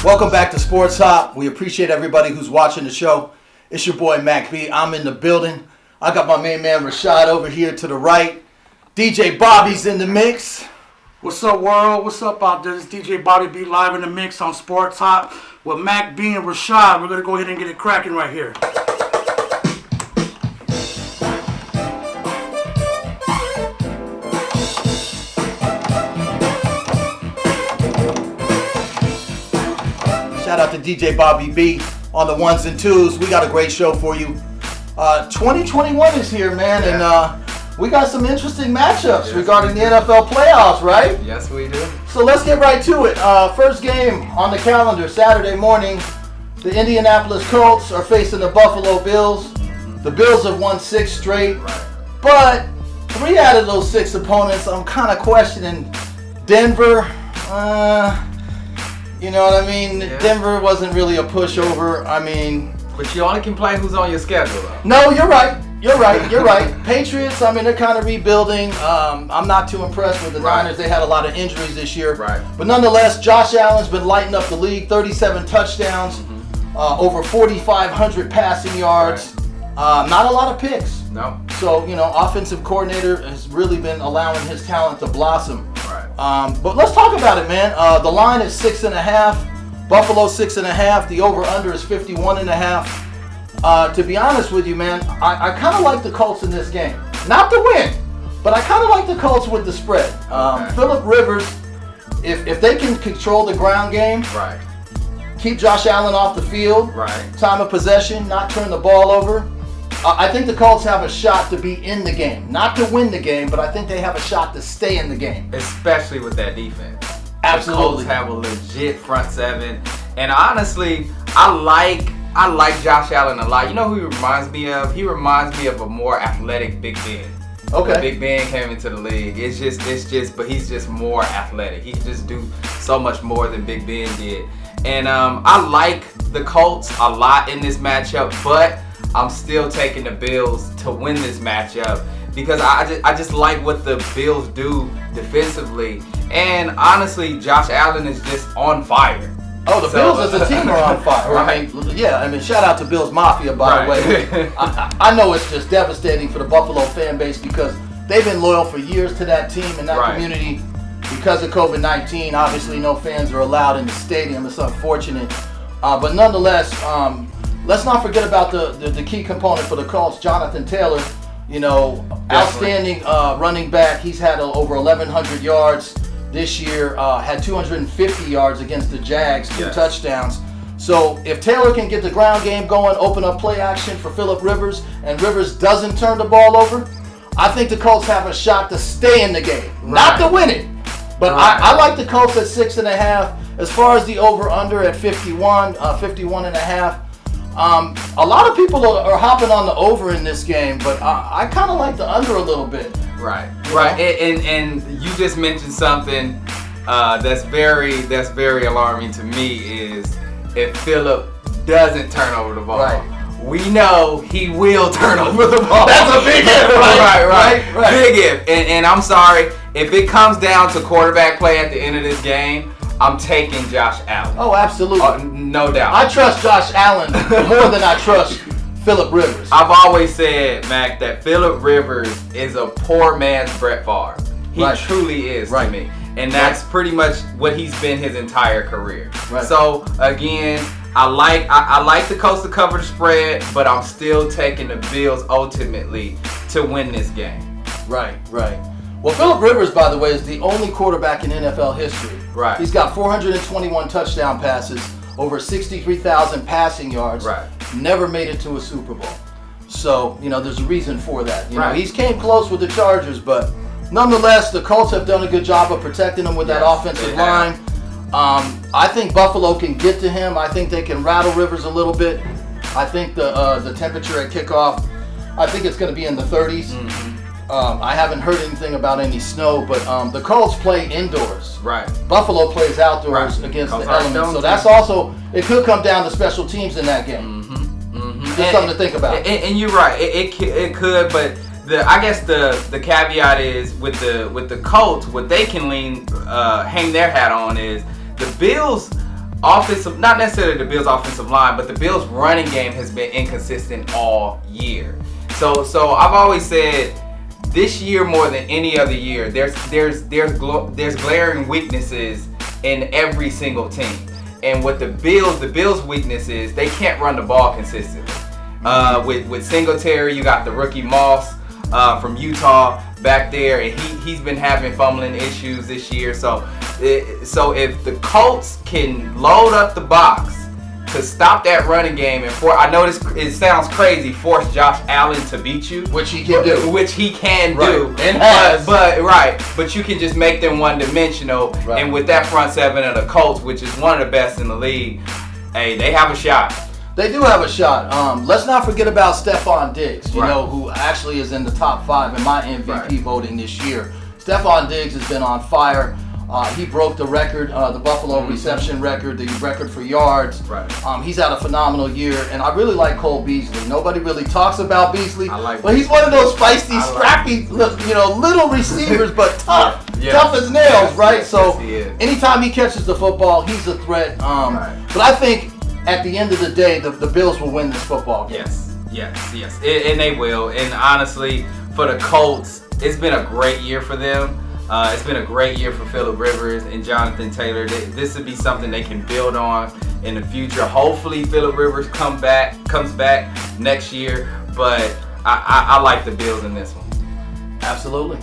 Welcome back to Sports Hop. We appreciate everybody who's watching the show. It's your boy Mack B. I'm in the building. I got my main man Rashad over here to the right. DJ Bobby's in the mix. What's up, world? What's up out there? This is DJ Bobby B live in the mix on Sports Hop with Mack B and Rashad. We're going to go ahead and get it cracking right here. Shout out to DJ Bobby B on the ones and twos. We got a great show for you. 2021 is here, man, and we got some interesting matchups regarding the NFL playoffs, right? Yes, we do. So let's get right to it. First game on the calendar, Saturday morning. The Indianapolis Colts are facing the Buffalo Bills. The Bills have won 6 straight, but 3 out of those 6 opponents, I'm kind of questioning. Denver, you know what I mean? Yeah. Denver wasn't really a pushover. I mean... But you only can play who's on your schedule, though. No, you're right. You're right. Patriots, I mean, they're kind of rebuilding. I'm not too impressed with the Niners. They had a lot of injuries this year. Right. But nonetheless, Josh Allen's been lighting up the league. 37 touchdowns, over 4,500 passing yards. Not a lot of picks. No. So, offensive coordinator has really been allowing his talent to blossom. Right. But let's talk about it, man. The line is 6.5. Buffalo 6.5. The over/under is 51.5. To be honest with you, man, I kind of like the Colts in this game. Not to win, but I kind of like the Colts with the spread. Phillip Rivers, if they can control the ground game, Right. keep Josh Allen off the field, Right. time of possession, not turn the ball over, I think the Colts have a shot to be in the game. Not to win the game, but I think they have a shot to stay in the game. Especially with that defense. Absolutely. The Colts have a legit front seven. And honestly, I like Josh Allen a lot. You know who he reminds me of? He reminds me of a more athletic Big Ben. Okay. When Big Ben came into the league. It's just, but he's just more athletic. He can just do so much more than Big Ben did. And I like the Colts a lot in this matchup, but I'm still taking the Bills to win this matchup because I just like what the Bills do defensively. And honestly, Josh Allen is just on fire. Oh, the Bills as a team are on fire. Right. I mean, shout out to Bills Mafia, by the way. I know it's just devastating for the Buffalo fan base because they've been loyal for years to that team and that community. Because of COVID-19, obviously no fans are allowed in the stadium. It's unfortunate. But nonetheless, let's not forget about the key component for the Colts, Jonathan Taylor. Outstanding running back. He's had over 1,100 yards this year. Had 250 yards against the Jags, 2 touchdowns. So if Taylor can get the ground game going, open up play action for Phillip Rivers, and Rivers doesn't turn the ball over, I think the Colts have a shot to stay in the game. Not to win it. But I like the Colts at 6.5. As far as the over/under at 51.5. A lot of people are hopping on the over in this game, but I kind of like the under a little bit. Right. And you just mentioned something that's very alarming to me is if Phillip doesn't turn over the ball. Right. We know he will turn over the ball. That's a big if, right? Right. Big if. And I'm sorry, if it comes down to quarterback play at the end of this game, I'm taking Josh Allen. Oh, absolutely. No doubt. I trust Josh Allen more than I trust Phillip Rivers. I've always said, Mac, that Phillip Rivers is a poor man's Brett Favre. He truly is to me. And that's pretty much what he's been his entire career. Right. So, again, I like the Colts to cover the spread, but I'm still taking the Bills ultimately to win this game. Right. Well, Phillip Rivers, by the way, is the only quarterback in NFL history. Right. He's got 421 touchdown passes, over 63,000 passing yards. Right. Never made it to a Super Bowl. So, there's a reason for that. He's came close with the Chargers, but nonetheless, the Colts have done a good job of protecting him with that offensive line. I think Buffalo can get to him. I think they can rattle Rivers a little bit. I think the temperature at kickoff, I think it's going to be in the 30s. I haven't heard anything about any snow, but the Colts play indoors. Right. Buffalo plays outdoors against the elements. So that's also, it could come down to special teams in that game. Just something to think about. And you're right. It could, but I guess the caveat is with the Colts, what they can hang their hat on is the Bills offensive, not necessarily the Bills' offensive line, but the Bills' running game has been inconsistent all year. So I've always said this year more than any other year, there's glaring weaknesses in every single team. And what the Bills' weakness is they can't run the ball consistently. With Singletary, you got the rookie Moss from Utah back there, and he's been having fumbling issues this year. So if the Colts can load up the box to stop that running game and I know it sounds crazy, force Josh Allen to beat you, which he can do, and has. But you can just make them one-dimensional. Right. And with that front seven of the Colts, which is one of the best in the league, hey, they have a shot. They do have a shot. Let's not forget about Stephon Diggs, you know, who actually is in the top 5 in my MVP voting this year. Stephon Diggs has been on fire. He broke the record, the Buffalo reception record, the record for yards. Right. He's had a phenomenal year, and I really like Cole Beasley. Nobody really talks about Beasley, but he's one of those feisty, scrappy, little receivers, but tough, tough as nails, right? So anytime he catches the football, he's a threat. But I think at the end of the day, the Bills will win this football game. Yes, and they will. And honestly, for the Colts, it's been a great year for them. It's been a great year for Phillip Rivers and Jonathan Taylor. This would be something they can build on in the future. Hopefully, Phillip Rivers comes back next year. But I like the Bills in this one. Absolutely.